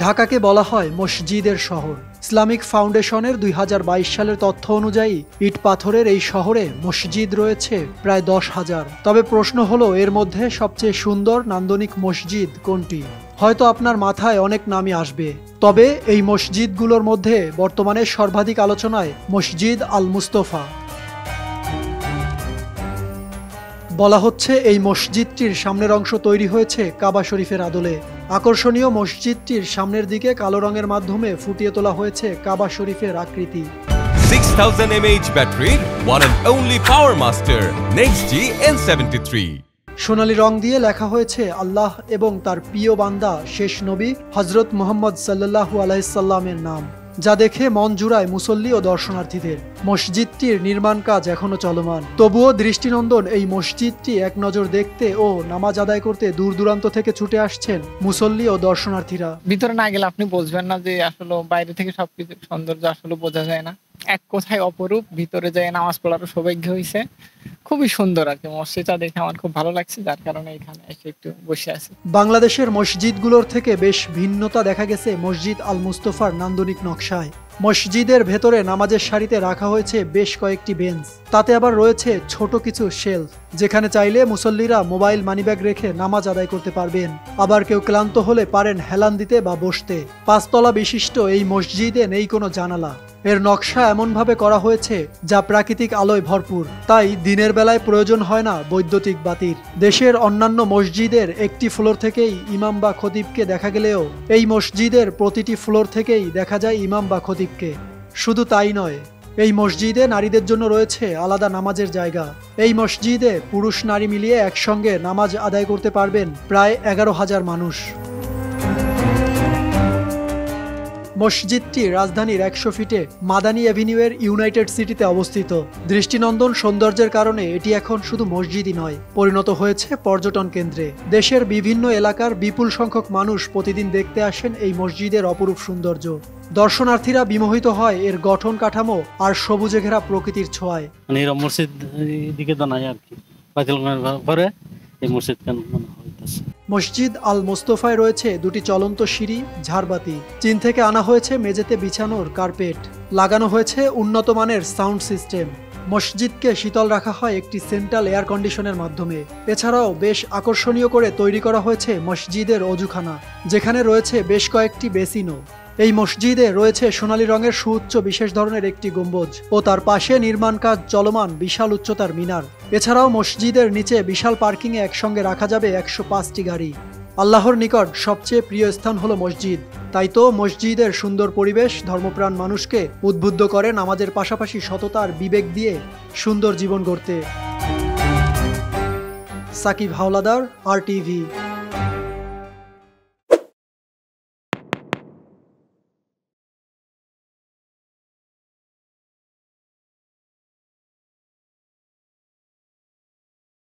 ঢাকাকে বলা হয় মসজিদের শহর। ইসলামিক ফাউন্ডেশনের ২০২২ সালের তথ্য অনুযায়ী ইট পাথরের এই শহরে মসজিদ রয়েছে প্রায় ১০,০০০। তবে প্রশ্ন হলো, এর মধ্যে সবচেয়ে সুন্দর নান্দনিক মসজিদ কোনটি? হয়তো আপনার মাথায় অনেক নামই আসবে, তবে এই মসজিদগুলোর মধ্যে বর্তমানে সর্বাধিক আলোচনায় মসজিদ আল মুস্তফা। বলা হচ্ছে এই মসজিদটির সামনের অংশ তৈরি হয়েছে কাবা শরীফের আদলে। আকর্ষণীয় মসজিদটির সামনের দিকে কালো রঙের মাধ্যমে ফুটিয়ে তোলা হয়েছে কাবা শরীফের আকৃতি। 6000 mAh ব্যাটারির one and only power master NextG N73। সোনালী রং দিয়ে লেখা হয়েছে আল্লাহ এবং তার প্রিয় বান্দা শেষ নবী হযরত মুহাম্মদ সাল্লাল্লাহু আলাইহি সাল্লামের নাম, যা দেখে মন জুড়ায় মুসল্লি ও দর্শনার্থীদের। মসজিদটির নির্মাণ কাজ এখনো চলমান, তবুও দৃষ্টিনন্দন এই মসজিদটি এক নজর দেখতে ও নামাজ আদায় করতে দূর দূরান্ত থেকে ছুটে আসছেন মুসল্লি ও দর্শনার্থীরা। ভিতরে না গেলে আপনি বুঝবেন না যে আসলে বাইরে থেকে সবকিছু সৌন্দর্য আসলে বোঝা যায় না। এক কথায় অপরূপ। ভিতরে যায় নামাজ পড়ারও সৌভাগ্য হয়েছে। খুবই সুন্দর আর কি। মসজিদটা দেখে আমার খুব ভালো লাগছে, যার কারণে এখানে এসে একটু বসে আছি। বাংলাদেশের মসজিদগুলোর থেকে বেশ ভিন্নতা দেখা গেছে মসজিদ আল মুস্তফার নান্দনিক নকশায়। মসজিদের ভেতরে নামাজের সারিতে রাখা হয়েছে বেশ কয়েকটি বেঞ্চ, তাতে আবার রয়েছে ছোট কিছু শেলফ, যেখানে চাইলে মুসল্লিরা মোবাইল মানিব্যাগ রেখে নামাজ আদায় করতে পারবেন। আবার কেউ ক্লান্ত হলে পারেন হেলান দিতে বা বসতে। ৫ তলা বিশিষ্ট এই মসজিদে নেই কোনো জানালা। এর নকশা এমনভাবে করা হয়েছে যা প্রাকৃতিক আলোয় ভরপুর, তাই দিনের বেলায় প্রয়োজন হয় না বৈদ্যুতিক বাতির। দেশের অন্যান্য মসজিদের একটি ফ্লোর থেকেই ইমাম বা খতিবকে দেখা গেলেও এই মসজিদের প্রতিটি ফ্লোর থেকেই দেখা যায় ইমাম বা খতিবকে। শুধু তাই নয়, এই মসজিদে নারীদের জন্য রয়েছে আলাদা নামাজের জায়গা। এই মসজিদে পুরুষ নারী মিলিয়ে একসঙ্গে নামাজ আদায় করতে পারবেন প্রায় ১১,০০০ মানুষ। মসজিদটি রাজধানীর ১০০ ফিটে মাদানী অ্যাভিনিউয়ের ইউনাইটেড সিটিতে অবস্থিত। দৃষ্টিনন্দন সৌন্দর্যের কারণে এটি এখন শুধু মসজিদই নয়, পরিণত হয়েছে পর্যটন কেন্দ্রে। দেশের বিভিন্ন এলাকার বিপুল সংখ্যক মানুষ প্রতিদিন দেখতে আসেন এই মসজিদের অপরূপ সৌন্দর্য। দর্শনার্থীরা বিমোহিত হয় এর গঠন কাঠামো আর সবুজে ঘেরা প্রকৃতির ছোঁয়ায়। মসজিদ দিকে তো নাই আর কি, পরে এই মসজিদ মসজিদ আল মোস্তফায় রয়েছে দুটি চলন্ত সিঁড়ি, ঝাড়বাতি। চীন থেকে আনা হয়েছে মেঝেতে বিছানোর কার্পেট, লাগানো হয়েছে উন্নত মানের সাউন্ড সিস্টেম। মসজিদকে শীতল রাখা হয় একটি সেন্ট্রাল এয়ার কন্ডিশনের মাধ্যমে। এছাড়াও বেশ আকর্ষণীয় করে তৈরি করা হয়েছে মসজিদের অজুখানা, যেখানে রয়েছে বেশ কয়েকটি বেসিনও। এই মসজিদে রয়েছে সোনালী রঙের সুউচ্চ বিশেষ ধরনের একটি গম্বুজ ও তার পাশে নির্মাণ কাজ চলমান বিশাল উচ্চতার মিনার। এছাড়াও মসজিদের নিচে বিশাল পার্কিংয়ে একসঙ্গে রাখা যাবে ১০৫টি গাড়ি। আল্লাহর নিকট সবচেয়ে প্রিয় স্থান হলো মসজিদ, তাই তো মসজিদের সুন্দর পরিবেশ ধর্মপ্রাণ মানুষকে উদ্বুদ্ধ করে নামাজের পাশাপাশি সততার বিবেক দিয়ে সুন্দর জীবন গড়তে। সাকিব হাওলাদার, RTV।